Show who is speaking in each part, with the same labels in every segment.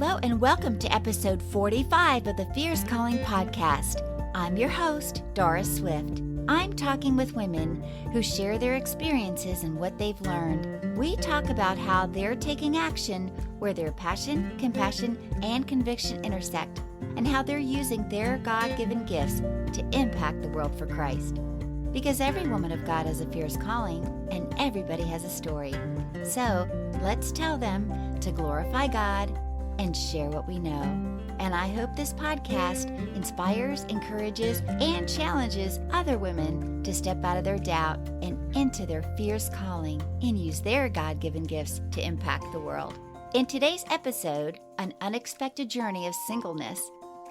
Speaker 1: Hello and welcome to episode 45 of the Fierce Calling podcast. I'm your host, Doris Swift. I'm talking with women who share their experiences and what they've learned. We talk about how they're taking action where their passion, compassion, and conviction intersect, and how they're using their God-given gifts to impact the world for Christ. Because every woman of God has a fierce calling, and everybody has a story. So let's tell them to glorify God and share what we know. And I hope this podcast inspires, encourages, and challenges other women to step out of their doubt and into their fierce calling and use their God-given gifts to impact the world. In today's episode, An Unexpected Journey of Singleness,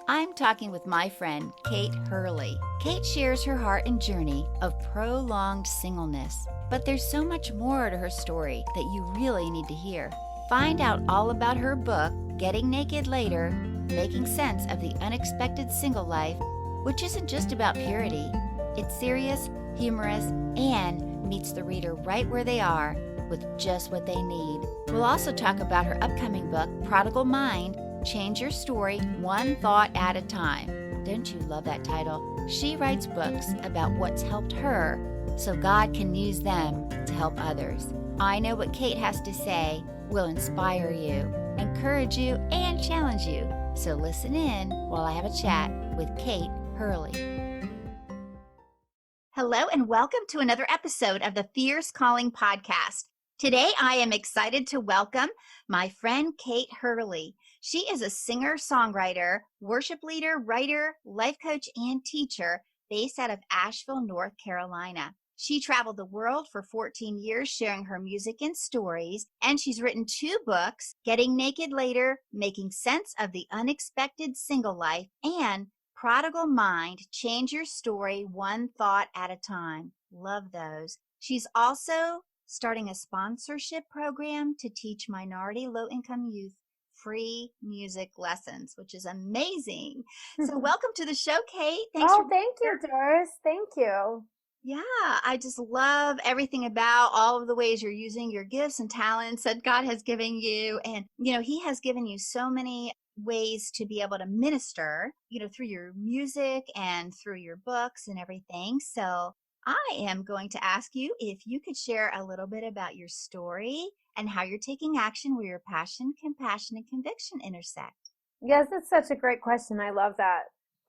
Speaker 1: I'm talking with my friend, Kate Hurley. Kate shares her heart and journey of prolonged singleness, but there's so much more to her story that you really need to hear. Find out all about her book, Getting Naked Later, Making Sense of the Unexpected Single Life, which isn't just about purity. It's serious, humorous, and meets the reader right where they are with just what they need. We'll also talk about her upcoming book, Prodigal Mind, Change Your Story One Thought at a Time. Don't you love that title? She writes books about what's helped her so God can use them to help others. I know what Kate has to say will inspire you, encourage you, and challenge you. So listen in while I have a chat with Kate Hurley. Hello and welcome to another episode of the Fierce Calling podcast. Today I am excited to welcome my friend Kate Hurley. She is a singer-songwriter, worship leader, writer, life coach, and teacher based out of Asheville, North Carolina. She traveled the world for 14 years sharing her music and stories, and she's written 2 books, Getting Naked Later, Making Sense of the Unexpected Single Life, and Prodigal Mind, Change Your Story One Thought at a Time. Love those. She's also starting a sponsorship program to teach minority low-income youth free music lessons, which is amazing. So welcome to the show, Kate.
Speaker 2: Thank you, Doris. Thank you.
Speaker 1: Yeah, I just love everything about all of the ways you're using your gifts and talents that God has given you. And, He has given you so many ways to be able to minister, through your music and through your books and everything. So I am going to ask you if you could share a little bit about your story and how you're taking action where your passion, compassion, and conviction intersect.
Speaker 2: Yes, that's such a great question. I love that.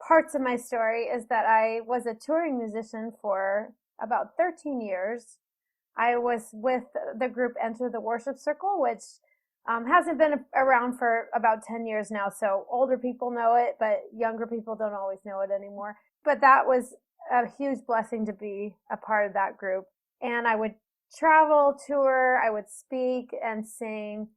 Speaker 2: Parts of my story is that I was a touring musician for about 13 years. I was with the group Enter the Worship Circle, which hasn't been around for about 10 years now. So older people know it, but younger people don't always know it anymore. But that was a huge blessing to be a part of that group. And I would travel, tour, I would speak and sing.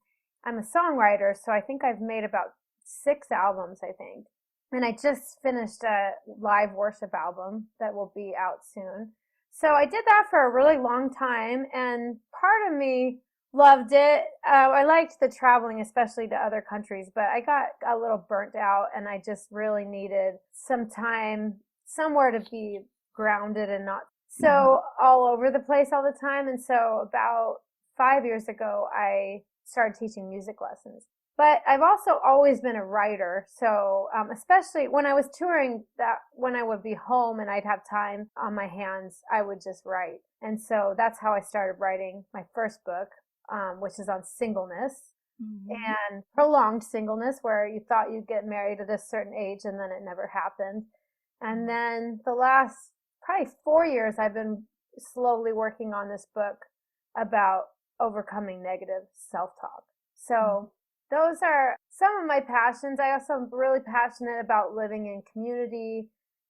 Speaker 2: I'm a songwriter, so I think I've made about 6 albums, I think. And I just finished a live worship album that will be out soon. So I did that for a really long time, and part of me loved it. I liked the traveling, especially to other countries, but I got a little burnt out, and I just really needed some time, somewhere to be grounded and not so all over the place all the time. And so about 5 years ago, I started teaching music lessons. But I've also always been a writer, so especially when I was touring, that when I would be home and I'd have time on my hands, I would just write. And so that's how I started writing my first book, which is on singleness and prolonged singleness, where you thought you'd get married at a certain age and then it never happened. And then the last probably 4 years, I've been slowly working on this book about overcoming negative self-talk. So those are some of my passions. I also am really passionate about living in community.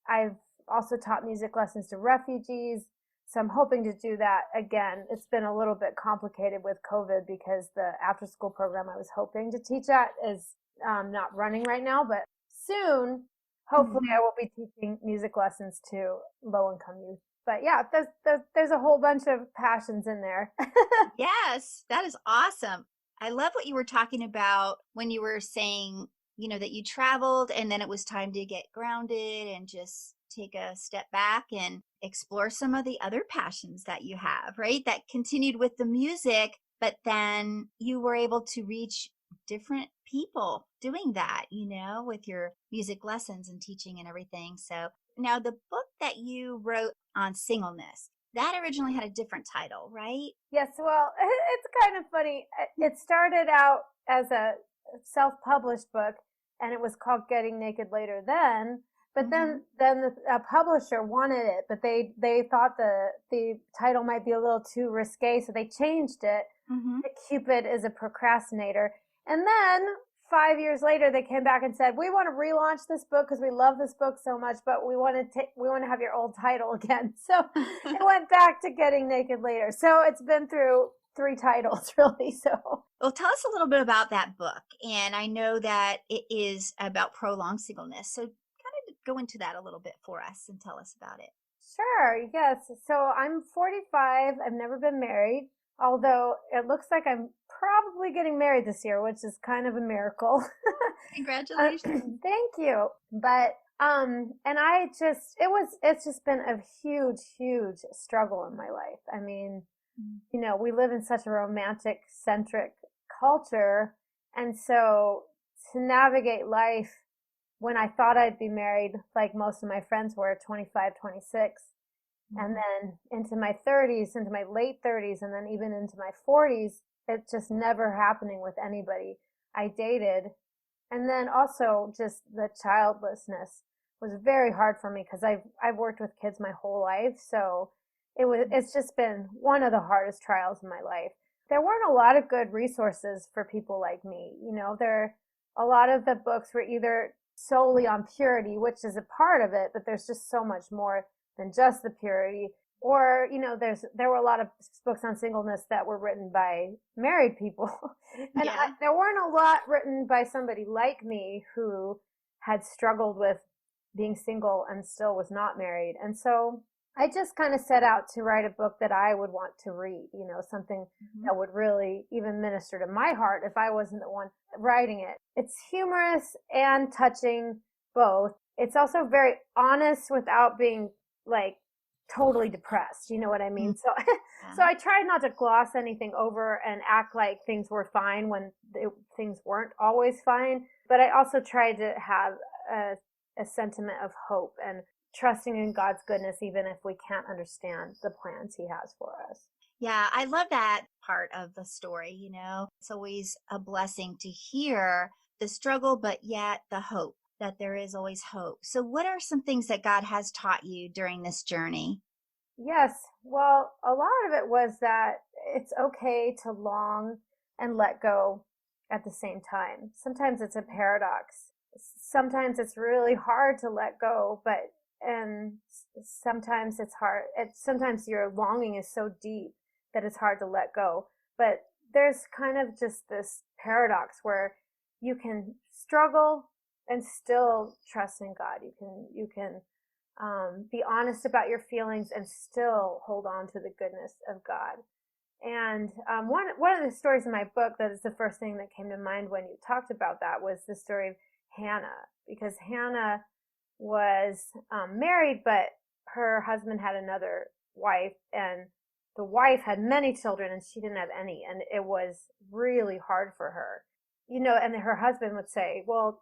Speaker 2: I've also taught music lessons to refugees. So I'm hoping to do that again. It's been a little bit complicated with COVID because the after-school program I was hoping to teach at is not running right now. But soon, hopefully, I will be teaching music lessons to low-income youth. But yeah, there's a whole bunch of passions in there.
Speaker 1: Yes, that is awesome. I love what you were talking about when you were saying, that you traveled and then it was time to get grounded and just take a step back and explore some of the other passions that you have, right? That continued with the music, but then you were able to reach different people doing that, with your music lessons and teaching and everything. So now the book that you wrote on singleness, that originally had a different title, right?
Speaker 2: Yes, well, it's kind of funny. It started out as a self-published book, and it was called Getting Naked Later Then. But then the publisher wanted it, but they thought the title might be a little too risque, so they changed it. Cupid is a procrastinator. And then 5 years later, they came back and said, "We want to relaunch this book because we love this book so much, but we want to have your old title again." So it went back to Getting Naked Later. So it's been through 3 titles, really. So,
Speaker 1: well, tell us a little bit about that book. And I know that it is about prolonged singleness. So kind of go into that a little bit for us and tell us about it.
Speaker 2: sure, yes. So I'm 45. I've never been married, although it looks like I'm probably getting married this year, which is kind of a miracle.
Speaker 1: Congratulations.
Speaker 2: Thank you. But and it's just been a huge, huge struggle in my life. I mean, we live in such a romantic centric culture, and so to navigate life when I thought I'd be married, like most of my friends were, 25, 26, and then into my 30s, into my late 30s, and then even into my 40s, it's just never happening with anybody I dated. And then also just the childlessness was very hard for me because I've worked with kids my whole life, so it's just been one of the hardest trials in my life. There weren't a lot of good resources for people like me. A lot of the books were either solely on purity, which is a part of it, but there's just so much more than just the purity. Or, there were a lot of books on singleness that were written by married people. And there weren't a lot written by somebody like me who had struggled with being single and still was not married. And so I just kind of set out to write a book that I would want to read, something that would really even minister to my heart if I wasn't the one writing it. It's humorous and touching, both. It's also very honest without being like totally depressed. You know what I mean? So I tried not to gloss anything over and act like things were fine when things weren't always fine. But I also tried to have a sentiment of hope and trusting in God's goodness, even if we can't understand the plans he has for us.
Speaker 1: Yeah, I love that part of the story. It's always a blessing to hear the struggle, but yet the hope, that there is always hope. So what are some things that God has taught you during this journey?
Speaker 2: Yes, well, a lot of it was that it's okay to long and let go at the same time. Sometimes it's a paradox. Sometimes it's really hard to let go, and sometimes it's hard. Sometimes your longing is so deep that it's hard to let go. But there's kind of just this paradox where you can struggle and still trust in God. You can be honest about your feelings and still hold on to the goodness of God. And one of the stories in my book that is the first thing that came to mind when you talked about that was the story of Hannah, because Hannah was married, but her husband had another wife, and the wife had many children and she didn't have any, and it was really hard for her. And her husband would say, well,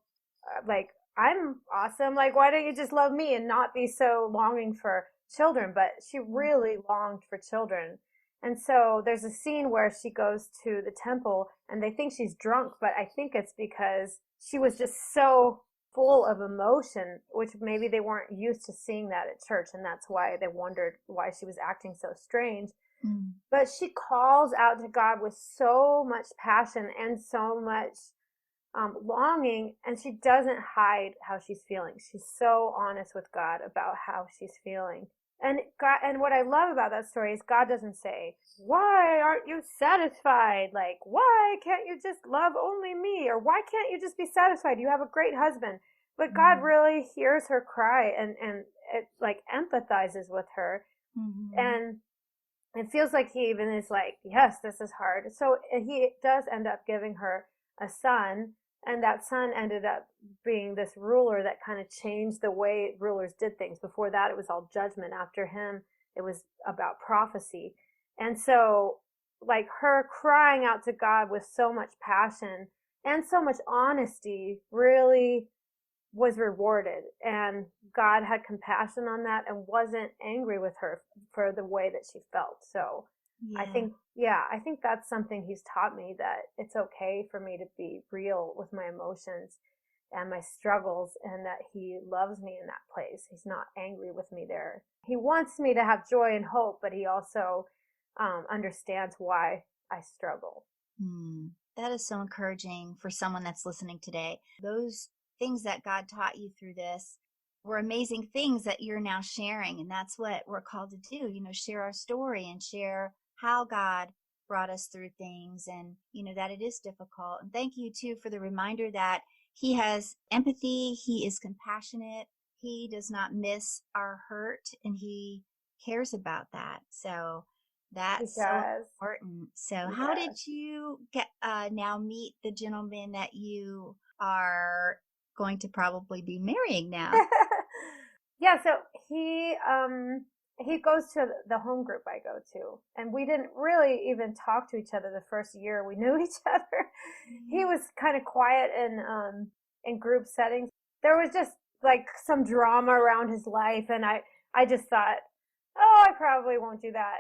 Speaker 2: I'm awesome. Like, why don't you just love me and not be so longing for children? But she really longed for children. And so there's a scene where she goes to the temple and they think she's drunk, but I think it's because she was just so full of emotion, which maybe they weren't used to seeing that at church. And that's why they wondered why she was acting so strange. But she calls out to God with so much passion and so much longing, and she doesn't hide how she's feeling. She's so honest with God about how she's feeling. And what I love about that story is God doesn't say, "Why aren't you satisfied? Like, why can't you just love only me? Or why can't you just be satisfied? You have a great husband." But God really hears her cry and it like empathizes with her. And it feels like he even is like, yes, this is hard. So he does end up giving her a son. And that son ended up being this ruler that kind of changed the way rulers did things. Before that, it was all judgment. After him, it was about prophecy. And so, like, her crying out to God with so much passion and so much honesty really was rewarded, and God had compassion on that and wasn't angry with her for the way that she felt. So
Speaker 1: Yeah.
Speaker 2: I think that's something he's taught me, that it's okay for me to be real with my emotions and my struggles, and that he loves me in that place. He's not angry with me there. He wants me to have joy and hope, but he also understands why I struggle.
Speaker 1: That is so encouraging for someone that's listening today. Those things that God taught you through this were amazing things that you're now sharing. And that's what we're called to do, share our story and share how God brought us through things, and, that it is difficult. And thank you too for the reminder that he has empathy. He is compassionate. He does not miss our hurt, and he cares about that. So that's so
Speaker 2: Because,
Speaker 1: important. So how
Speaker 2: yeah.
Speaker 1: did you get now meet the gentleman that you are going to probably be marrying now?
Speaker 2: Yeah, so he goes to the home group I go to, and we didn't really even talk to each other the first year we knew each other. He was kind of quiet in group settings. There was just like some drama around his life, and I just thought, oh, I probably won't do that.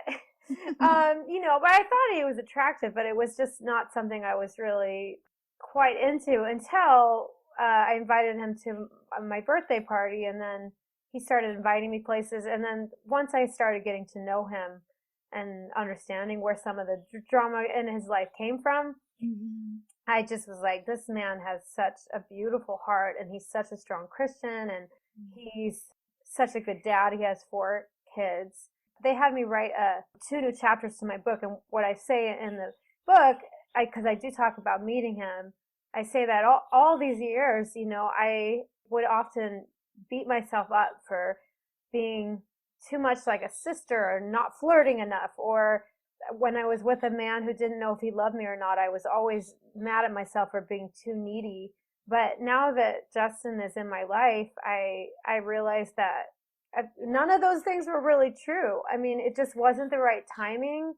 Speaker 2: But I thought he was attractive, but it was just not something I was really quite into until I invited him to my birthday party, and then he started inviting me places. And then once I started getting to know him and understanding where some of the drama in his life came from,
Speaker 1: Mm-hmm.
Speaker 2: I just was like, this man has such a beautiful heart, and he's such a strong Christian, and he's such a good dad. He has 4 kids. They had me write 2 new chapters to my book, and what I say in the book, because I do talk about meeting him, I say that all these years, I would often beat myself up for being too much like a sister, or not flirting enough, or when I was with a man who didn't know if he loved me or not, I was always mad at myself for being too needy. But now that Justin is in my life, I realized that none of those things were really true. I mean, it just wasn't the right timing.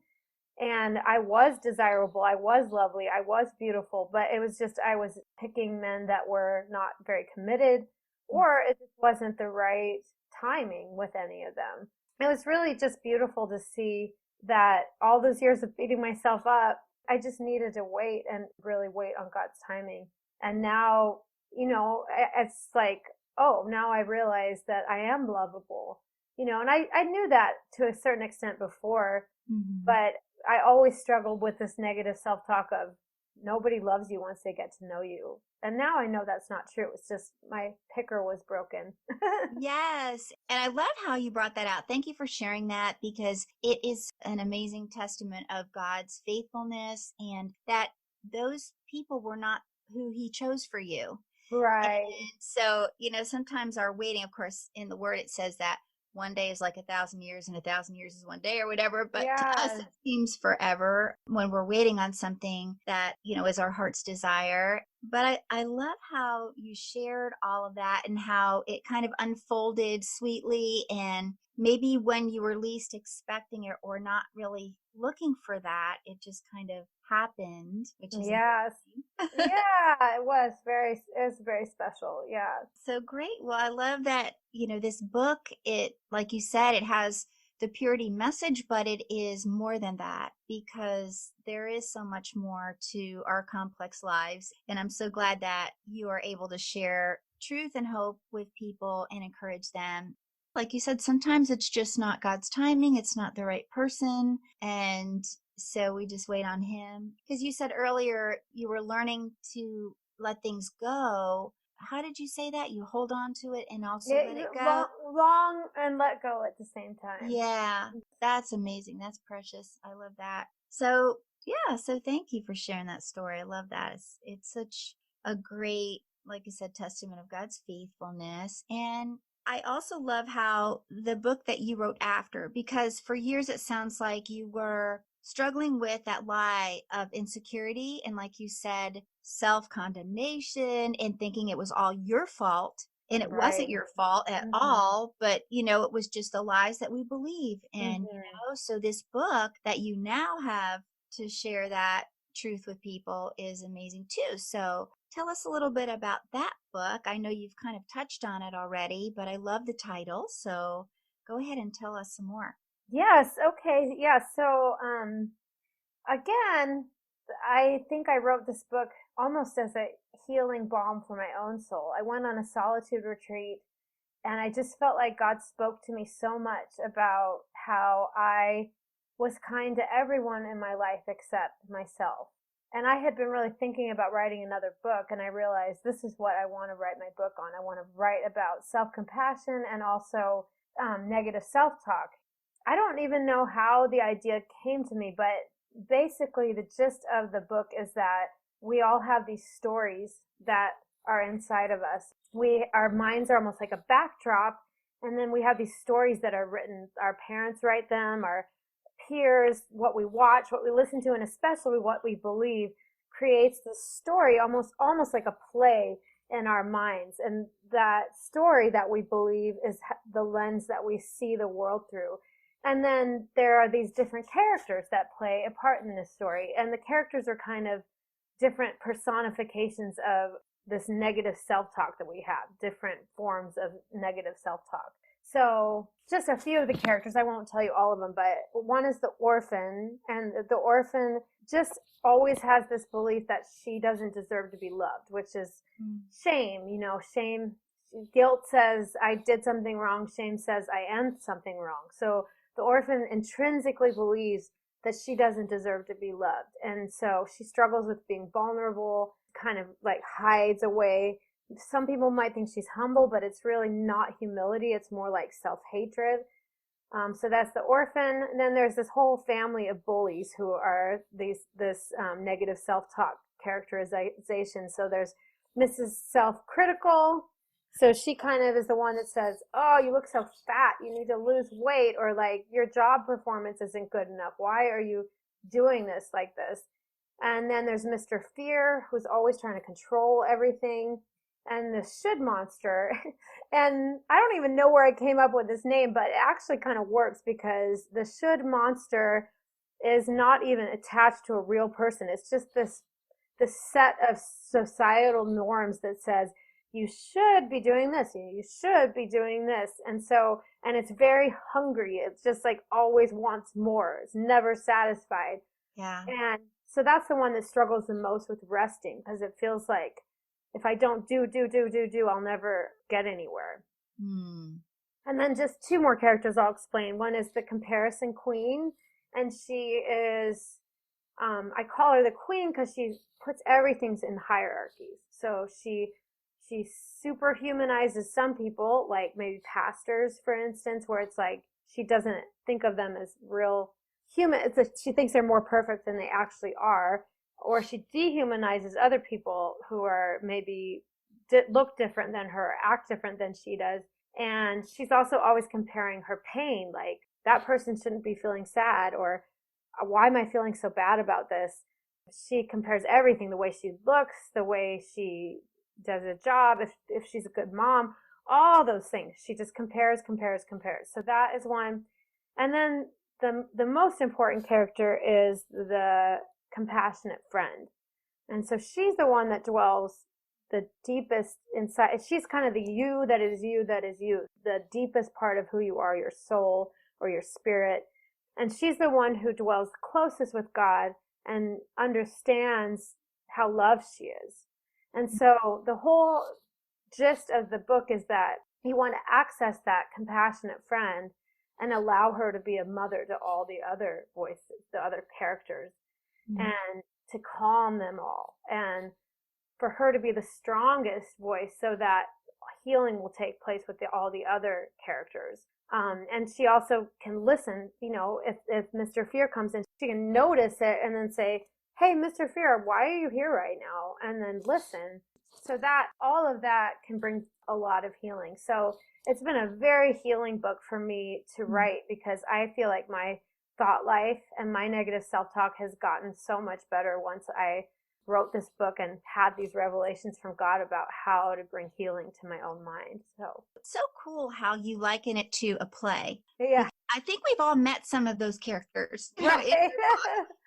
Speaker 2: And I was desirable, I was lovely, I was beautiful, but it was just I was picking men that were not very committed, or it just wasn't the right timing with any of them. It was really just beautiful to see that all those years of beating myself up, I just needed to wait and really wait on God's timing. And now, it's like, oh, now I realize that I am lovable, and I knew that to a certain extent before,
Speaker 1: Mm-hmm.
Speaker 2: but I always struggled with this negative self-talk of nobody loves you once they get to know you. And now I know that's not true. It's just my picker was broken.
Speaker 1: Yes. And I love how you brought that out. Thank you for sharing that, because it is an amazing testament of God's faithfulness, and that those people were not who he chose for you. And
Speaker 2: Right.
Speaker 1: so, sometimes our waiting, of course, in the word, it says that one day is like 1,000 years and 1,000 years is one day or whatever. But to us,
Speaker 2: Yeah.
Speaker 1: it seems forever when we're waiting on something that, is our heart's desire. But I love how you shared all of that and how it kind of unfolded sweetly, and maybe when you were least expecting it or not really looking for that, it just kind of happened, which is
Speaker 2: Yes.
Speaker 1: amazing.
Speaker 2: Yeah, it was very special. Yeah.
Speaker 1: So great. Well, I love that, this book, it, like you said, it has the purity message, but it is more than that, because there is so much more to our complex lives. And I'm so glad that you are able to share truth and hope with people and encourage them. Like you said, sometimes it's just not God's timing. It's not the right person. And so we just wait on him. Because you said earlier you were learning to let things go. How did you say that? You hold on to it and also let it go?
Speaker 2: Long and let go at the same time.
Speaker 1: Yeah, that's amazing. That's precious. I love that. So, yeah, so thank you for sharing that story. I love that. It's such a great, like I said, testament of God's faithfulness. And I also love how the book that you wrote after, because for years it sounds like you were struggling with that lie of insecurity and, like you said, self-condemnation, and thinking it was all your fault. And it wasn't
Speaker 2: Right.
Speaker 1: your fault at
Speaker 2: Mhm.
Speaker 1: all, but it was just the lies that we believe. And
Speaker 2: Mhm.
Speaker 1: so this book that you now have to share that truth with people is amazing too. So tell us a little bit about that book. I know you've kind of touched on it already, but I love the title. So go ahead and tell us some more.
Speaker 2: Yes. Okay. Yeah. So, again, I think I wrote this book almost as a healing balm for my own soul. I went on a solitude retreat and I just felt like God spoke to me so much about how I was kind to everyone in my life except myself. And I had been really thinking about writing another book, and I realized this is what I want to write my book on. I want to write about self-compassion and also negative self-talk. I don't even know how the idea came to me, but basically the gist of the book is that we all have these stories that are inside of us. Our minds are almost like a backdrop, and then we have these stories that are written. Our parents write them, our peers, what we watch, what we listen to, and especially what we believe creates this story almost like a play in our minds. And that story that we believe is the lens that we see the world through. And then there are these different characters that play a part in this story. And the characters are kind of different personifications of this negative self-talk that we have, different forms of negative self-talk. So just a few of the characters, I won't tell you all of them, but one is the orphan, and the orphan just always has this belief that she doesn't deserve to be loved, which is shame. Shame, guilt says I did something wrong. Shame says I am something wrong. So the orphan intrinsically believes that she doesn't deserve to be loved. And so she struggles with being vulnerable, kind of like hides away. Some people might think she's humble, but it's really not humility. It's more like self-hatred. So that's the orphan. And then there's this whole family of bullies who are this negative self-talk characterization. So there's Mrs. Self-Critical. So she kind of is the one that says, oh, you look so fat. You need to lose weight, or like your job performance isn't good enough. Why are you doing this like this? And then there's Mr. Fear, who's always trying to control everything. And the should monster. And I don't even know where I came up with this name, but it actually kind of works because the should monster is not even attached to a real person. It's just this set of societal norms that says you should be doing this, you should be doing this. And it's very hungry. It's just like always wants more. It's never satisfied.
Speaker 1: Yeah.
Speaker 2: And so that's the one that struggles the most with resting, because it feels like if I don't do, I'll never get anywhere. And then just two more characters I'll explain. One is the comparison queen, and she is, I call her the queen because she puts everything in hierarchies. So she superhumanizes some people, like maybe pastors, for instance, where it's like she doesn't think of them as real human. She thinks they're more perfect than they actually are. Or she dehumanizes other people who are maybe look different than her, act different than she does. And she's also always comparing her pain, like that person shouldn't be feeling sad, or why am I feeling so bad about this? She compares everything, the way she looks, the way she does a job, if she's a good mom, all those things. She just compares. So that is one. And then the most important character is the compassionate friend. And so she's the one that dwells the deepest inside. She's kind of the you that is you, the deepest part of who you are, your soul or your spirit. And she's the one who dwells closest with God and understands how loved she is. And so the whole gist of the book is that you want to access that compassionate friend and allow her to be a mother to all the other voices, the other characters, and to calm them all, and for her to be the strongest voice so that healing will take place with all the other characters. And she also can listen, if Mr. Fear comes in, she can notice it and then say, hey, Mr. Fear, why are you here right now? And then listen. So that all of that can bring a lot of healing. So it's been a very healing book for me to write, because I feel like my thought life and my negative self-talk has gotten so much better once I wrote this book and had these revelations from God about how to bring healing to my own mind. So
Speaker 1: it's so cool how you liken it to a play.
Speaker 2: Yeah.
Speaker 1: I think we've all met some of those characters,
Speaker 2: Right.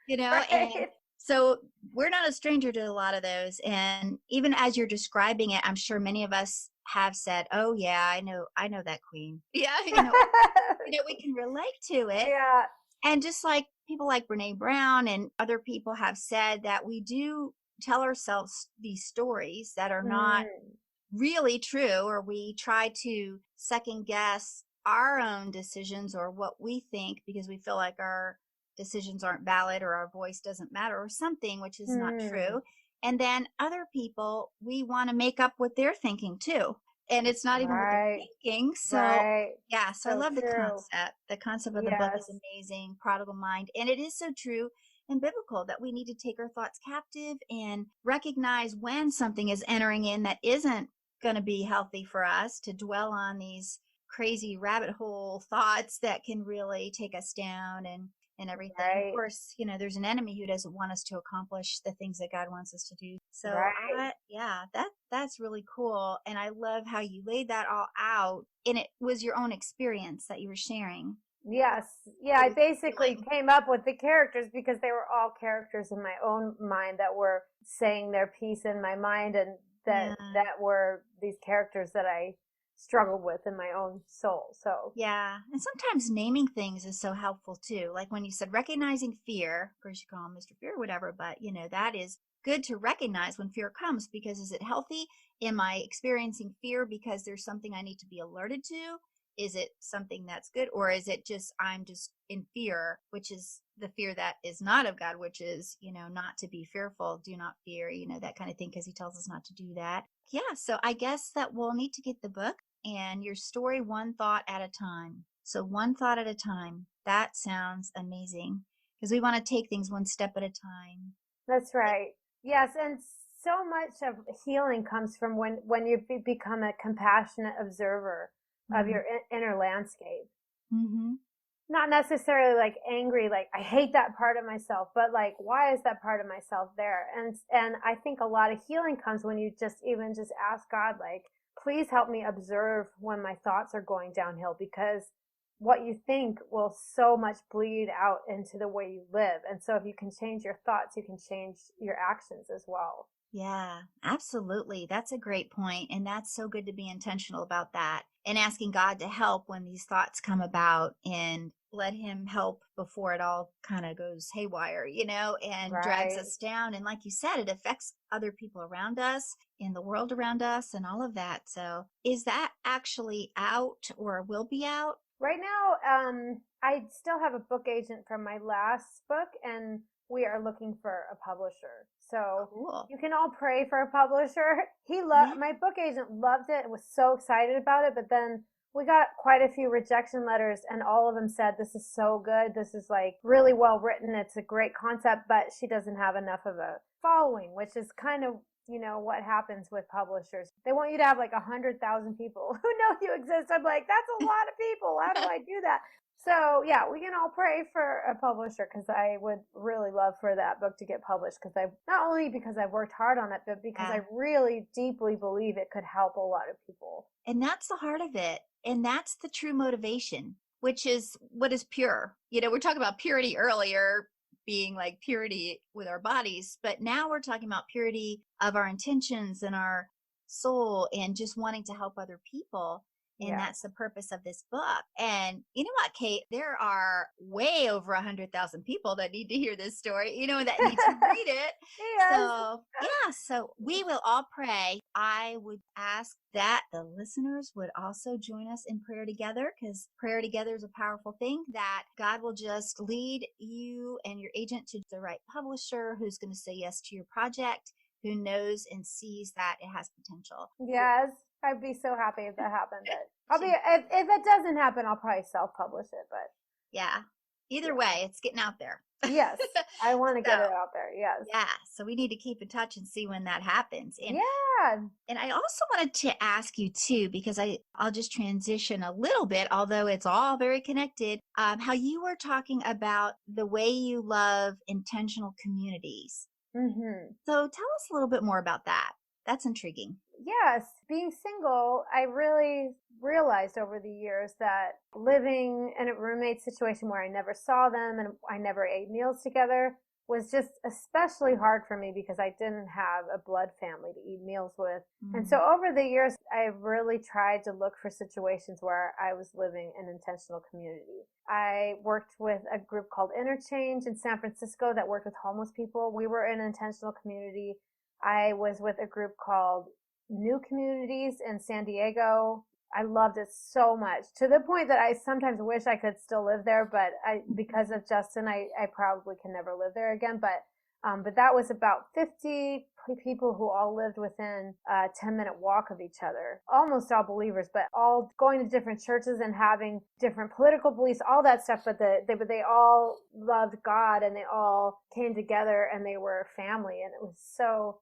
Speaker 1: and So we're not a stranger to a lot of those. And even as you're describing it, I'm sure many of us have said, oh yeah, I know that queen. Yeah, we can relate to it.
Speaker 2: Yeah.
Speaker 1: And just like people like Brene Brown and other people have said that we do tell ourselves these stories that are not
Speaker 2: Mm,
Speaker 1: really true, or we try to second guess our own decisions or what we think because we feel like our decisions aren't valid or our voice doesn't matter or something, which is not
Speaker 2: mm.
Speaker 1: true. And then other people, we want to make up what they're thinking too. And it's not even what they're
Speaker 2: Right.
Speaker 1: thinking. So,
Speaker 2: Right.
Speaker 1: yeah, so I
Speaker 2: So
Speaker 1: love the
Speaker 2: true.
Speaker 1: concept. The concept of the book is
Speaker 2: Yes.
Speaker 1: amazing, Prodigal Mind. And it is so true and biblical that we need to take our thoughts captive and recognize when something is entering in that isn't going to be healthy for us, to dwell on these crazy rabbit hole thoughts that can really take us down and everything. Of
Speaker 2: Right.
Speaker 1: course, there's an enemy who doesn't want us to accomplish the things that God wants us to do. So
Speaker 2: Right.
Speaker 1: yeah, that's really cool. And I love how you laid that all out, and it was your own experience that you were sharing.
Speaker 2: Yes. Yeah,
Speaker 1: It
Speaker 2: I
Speaker 1: was
Speaker 2: basically
Speaker 1: healing.
Speaker 2: came up with the characters because they were all characters in my own mind that were saying their piece in my mind, and that
Speaker 1: Yeah.
Speaker 2: that were these characters that I struggled with in my own soul. So,
Speaker 1: Yeah. And sometimes naming things is so helpful too. Like when you said recognizing fear, of course you call him Mr. Fear or whatever, but that is good to recognize when fear comes, because is it healthy? Am I experiencing fear because there's something I need to be alerted to? Is it something that's good? Or is it just I'm just in fear, which is the fear that is not of God, which is, not to be fearful, do not fear, that kind of thing, because he tells us not to do that. Yeah. So I guess that we'll need to get the book and your story one thought at a time. So one thought at a time. That sounds amazing because we want to take things one step at a time.
Speaker 2: that's right. Yes, and so much of healing comes from when you become a compassionate observer of
Speaker 1: Mm-hmm.
Speaker 2: your inner landscape.
Speaker 1: Mm-hmm.
Speaker 2: Not necessarily like angry, like I hate that part of myself, but like why is that part of myself there? And I think a lot of healing comes when you just ask God, like, please help me observe when my thoughts are going downhill, because what you think will so much bleed out into the way you live. And so if you can change your thoughts, you can change your actions as well.
Speaker 1: Yeah, absolutely. That's a great point. And that's so good to be intentional about that and asking God to help when these thoughts come about, and let him help before it all kind of goes haywire, and drags
Speaker 2: Right.
Speaker 1: us down. And like you said, it affects other people around us, in the world around us, and all of that. So is that actually out or will be out?
Speaker 2: Right now, I still have a book agent from my last book, and we are looking for a publisher. So
Speaker 1: Cool.
Speaker 2: you can all pray for a publisher.
Speaker 1: Yeah.
Speaker 2: My book agent loved it and was so excited about it, but then we got quite a few rejection letters, and all of them said, this is so good. This is like really well written. It's a great concept, but she doesn't have enough of a following, which is kind of what happens with publishers. They want you to have like 100,000 people who know you exist. I'm like, that's a lot of people. How do I do that? So yeah, we can all pray for a publisher, because I would really love for that book to get published, because I not only because I've worked hard on it, but because
Speaker 1: Yeah.
Speaker 2: I really deeply believe it could help a lot of people.
Speaker 1: And that's the heart of it. And that's the true motivation, which is what is pure. We're talking about purity earlier, being like purity with our bodies, but now we're talking about purity of our intentions and our soul and just wanting to help other people. And
Speaker 2: Yes.
Speaker 1: that's the purpose of this book. And you know what, Kate? There are way over 100,000 people that need to hear this story, that need to read it.
Speaker 2: Yes.
Speaker 1: So, yeah, so we will all pray. I would ask that the listeners would also join us in prayer together, because prayer together is a powerful thing, that God will just lead you and your agent to the right publisher who's going to say yes to your project, who knows and sees that it has potential.
Speaker 2: Yes. I'd be so happy if that happened, but
Speaker 1: Should-
Speaker 2: if it doesn't happen, I'll probably self-publish it, but
Speaker 1: Yeah. Either
Speaker 2: yeah.
Speaker 1: way, it's getting out there.
Speaker 2: Yes. I want to
Speaker 1: So,
Speaker 2: get it out there. Yes.
Speaker 1: yeah. So we need to keep in touch and see when that happens.
Speaker 2: Yeah.
Speaker 1: And I also wanted to ask you too, because I'll just transition a little bit, although it's all very connected, how you were talking about the way you love intentional communities.
Speaker 2: Mhm.
Speaker 1: So tell us a little bit more about that. That's intriguing.
Speaker 2: Yes, being single, I really realized over the years that living in a roommate situation where I never saw them and I never ate meals together was just especially hard for me because I didn't have a blood family to eat meals with. And so over the years, I really tried to look for situations where I was living in intentional community. I worked with a group called Interchange in San Francisco that worked with homeless people. We were in an intentional community. I was with a group called New Communities in San Diego. I loved it so much, to the point that I sometimes wish I could still live there, but because of Justin, I probably can never live there again. But that was about 50 people who all lived within a 10-minute walk of each other. Almost all believers, but all going to different churches and having different political beliefs, all that stuff. But they all loved God, and they all came together, and they were family, and it was so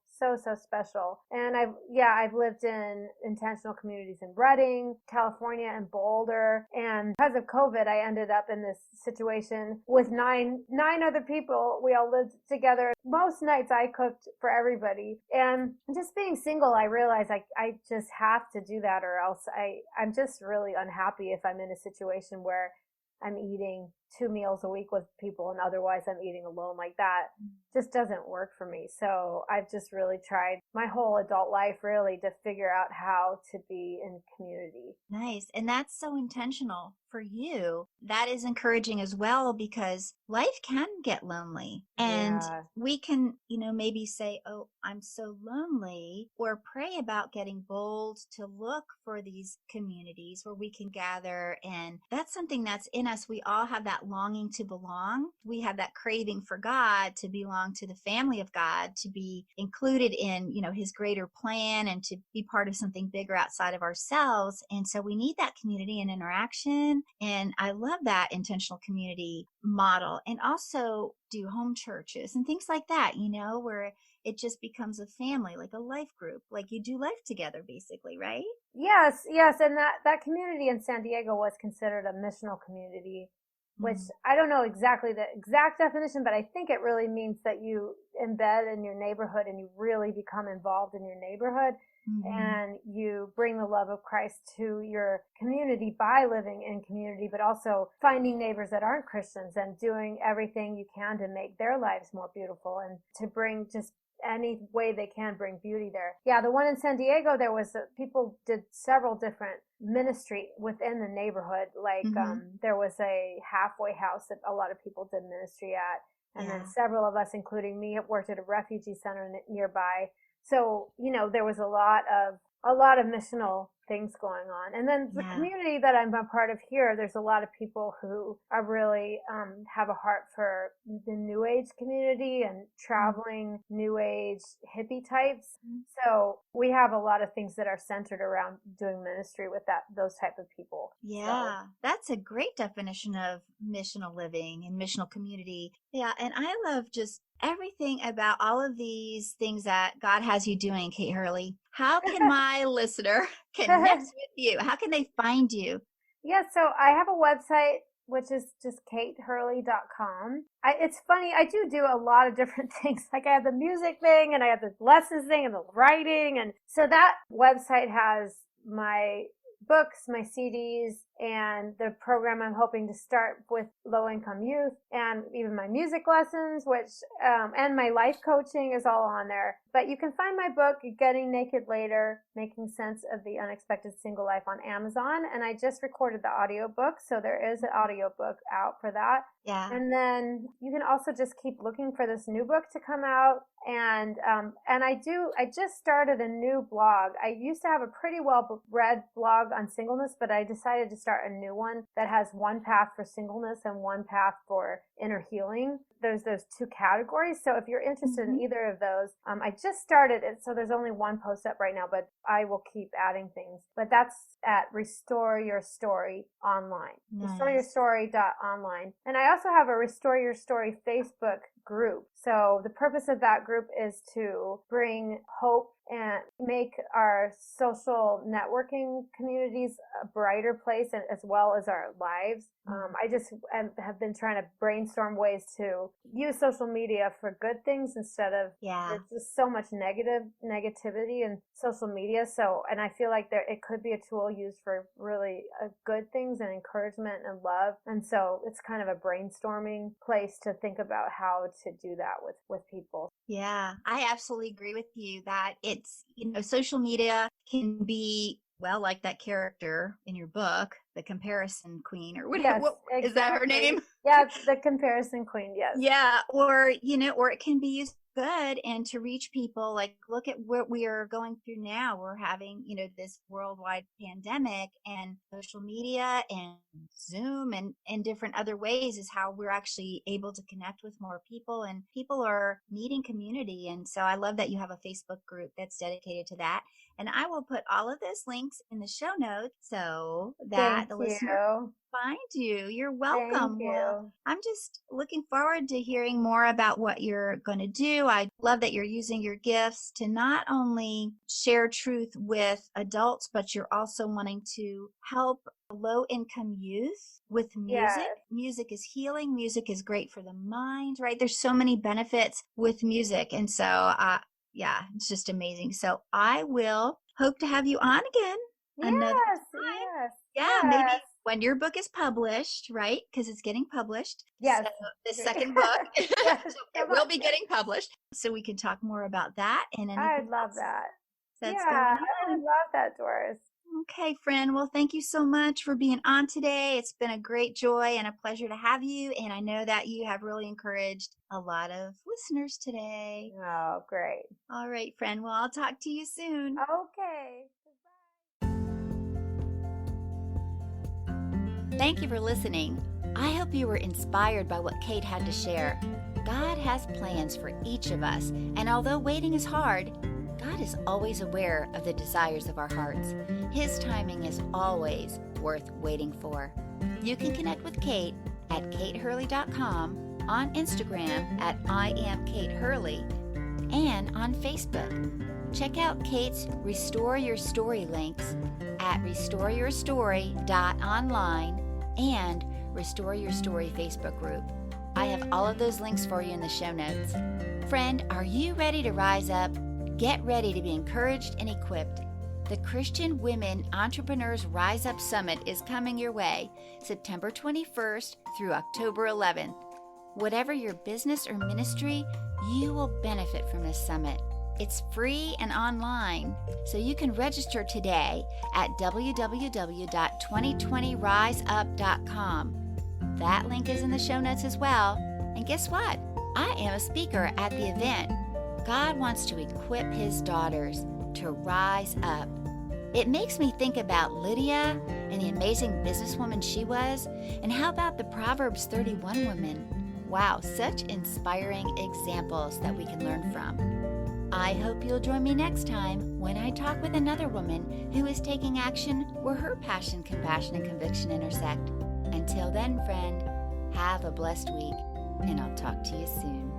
Speaker 2: special. And I've lived in intentional communities in Redding, California, and Boulder. And because of COVID, I ended up in this situation with nine other people. We all lived together. Most nights I cooked for everybody. And just being single, I realized I just have to do that, or else I'm just really unhappy if I'm in a situation where I'm eating 2 meals a week with people and otherwise I'm eating alone. Like that just doesn't work for me. So I've just really tried my whole adult life really to figure out how to be in community.
Speaker 1: Nice. And that's so intentional for you. That is encouraging as well, because life can get lonely, and we can, maybe say, oh, I'm so lonely, or pray about getting bold to look for these communities where we can gather. And that's something that's in us. We all have that longing to belong. We have that craving for God, to belong to the family of God, to be included in, his greater plan, and to be part of something bigger outside of ourselves. And so we need that community and interaction. And I love that intentional community model. And also do home churches and things like that, where it just becomes a family, like a life group, like you do life together, basically, right?
Speaker 2: Yes. And that community in San Diego was considered a missional community, which I don't know exactly the exact definition, but I think it really means that you embed in your neighborhood and you really become involved in your neighborhood. And you bring the love of Christ to your community by living in community, but also finding neighbors that aren't Christians and doing everything you can to make their lives more beautiful and to bring just any way they can bring beauty there. Yeah, the one in San Diego, there was people did several different ministry within the neighborhood. Like there was a halfway house that a lot of people did ministry at. And then several of us, including me, worked at a refugee center nearby. So, there was a lot of missional things going on. And then the community that I'm a part of here, there's a lot of people who are really have a heart for the New Age community and traveling New Age hippie types. So we have a lot of things that are centered around doing ministry with those type of people.
Speaker 1: Yeah, that's a great definition of missional living and missional community. Yeah, and I love just everything about all of these things that God has you doing, Kate Hurley. How can my listener connect with you? How can they find you?
Speaker 2: Yeah, so I have a website, which is just katehurley.com. It's funny, I do a lot of different things. Like I have the music thing, and I have the lessons thing, and the writing. And so that website has my books, my CDs, and the program I'm hoping to start with low-income youth, and even my music lessons, which and my life coaching is all on there. But you can find my book, Getting Naked Later, Making Sense of the Unexpected Single Life, on Amazon. And I just recorded the audiobook, so there is an audiobook out for that.
Speaker 1: Yeah.
Speaker 2: And then you can also just keep looking for this new book to come out. And I just started a new blog. I used to have a pretty well read blog on singleness, but I decided to start a new one that has one path for singleness and one path for inner healing. There's those two categories. So if you're interested in either of those, I just started it. So there's only one post up right now, but I will keep adding things. But that's at Restore Your Story online. Nice. RestoreYourStory.online. And I also have a Restore Your Story Facebook group. So the purpose of that group is to bring hope and make our social networking communities a brighter place, and as well as our lives. I just have been trying to brainstorm ways to use social media for good things instead of there's just so much negativity in social media. So, and I feel like it could be a tool used for really good things and encouragement and love. And so it's kind of a brainstorming place to think about how to do that with people.
Speaker 1: Yeah, I absolutely agree with you that it's, social media can be, well, like that character in your book, the comparison queen, or what,
Speaker 2: Yes,
Speaker 1: what is that her
Speaker 2: exactly.
Speaker 1: name?
Speaker 2: Yeah, the comparison queen. Yes.
Speaker 1: Yeah, or it can be used good and to reach people. Like, look at what we are going through now. We're having, this worldwide pandemic, and social media and Zoom and different other ways is how we're actually able to connect with more people, and people are needing community. And so I love that you have a Facebook group that's dedicated to that. And I will put all of those links in the show notes so that
Speaker 2: Thank
Speaker 1: the listener
Speaker 2: you.
Speaker 1: find you. You're
Speaker 2: Thank
Speaker 1: welcome. Well,
Speaker 2: you.
Speaker 1: I'm just looking forward to hearing more about what you're going to do. I love that you're using your gifts to not only share truth with adults, but you're also wanting to help low income youth with music.
Speaker 2: Yes.
Speaker 1: Music is healing. Music is great for the mind, right? There's so many benefits with music. And so, yeah, it's just amazing. So I will hope to have you on again another
Speaker 2: Yes.
Speaker 1: time.
Speaker 2: Yes.
Speaker 1: Yeah, maybe
Speaker 2: Yes.
Speaker 1: when your book is published, right? Because it's getting published.
Speaker 2: Yes.
Speaker 1: So the second book,
Speaker 2: Yes.
Speaker 1: so it
Speaker 2: Come
Speaker 1: will
Speaker 2: on.
Speaker 1: be getting published. So we can talk more about that and
Speaker 2: I'd
Speaker 1: anything
Speaker 2: love
Speaker 1: else
Speaker 2: that.
Speaker 1: that's
Speaker 2: Yeah,
Speaker 1: going
Speaker 2: I would
Speaker 1: on.
Speaker 2: love that, Doris.
Speaker 1: Okay, friend. Well, thank you so much for being on today. It's been a great joy and a pleasure to have you. And I know that you have really encouraged a lot of listeners today.
Speaker 2: Oh, great.
Speaker 1: All right, friend. Well, I'll talk to you soon.
Speaker 2: Okay.
Speaker 1: Thank you for listening. I hope you were inspired by what Kate had to share. God has plans for each of us, and although waiting is hard, God is always aware of the desires of our hearts. His timing is always worth waiting for. You can connect with Kate at katehurley.com, on Instagram at IamKateHurley, and on Facebook. Check out Kate's Restore Your Story links at restoreyourstory.online and Restore Your Story Facebook group. I have all of those links for you in the show notes. Friend, are you ready to rise up? Get ready to be encouraged and equipped. The Christian Women Entrepreneurs Rise Up Summit is coming your way, September 21st through October 11th. Whatever your business or ministry, you will benefit from this summit. It's free and online, so you can register today at www.2020riseup.com. That link is in the show notes as well. And guess what? I am a speaker at the event. God wants to equip His daughters to rise up. It makes me think about Lydia and the amazing businesswoman she was, and how about the Proverbs 31 women? Wow, such inspiring examples that we can learn from. I hope you'll join me next time when I talk with another woman who is taking action where her passion, compassion, and conviction intersect. Until then, friend, have a blessed week, and I'll talk to you soon.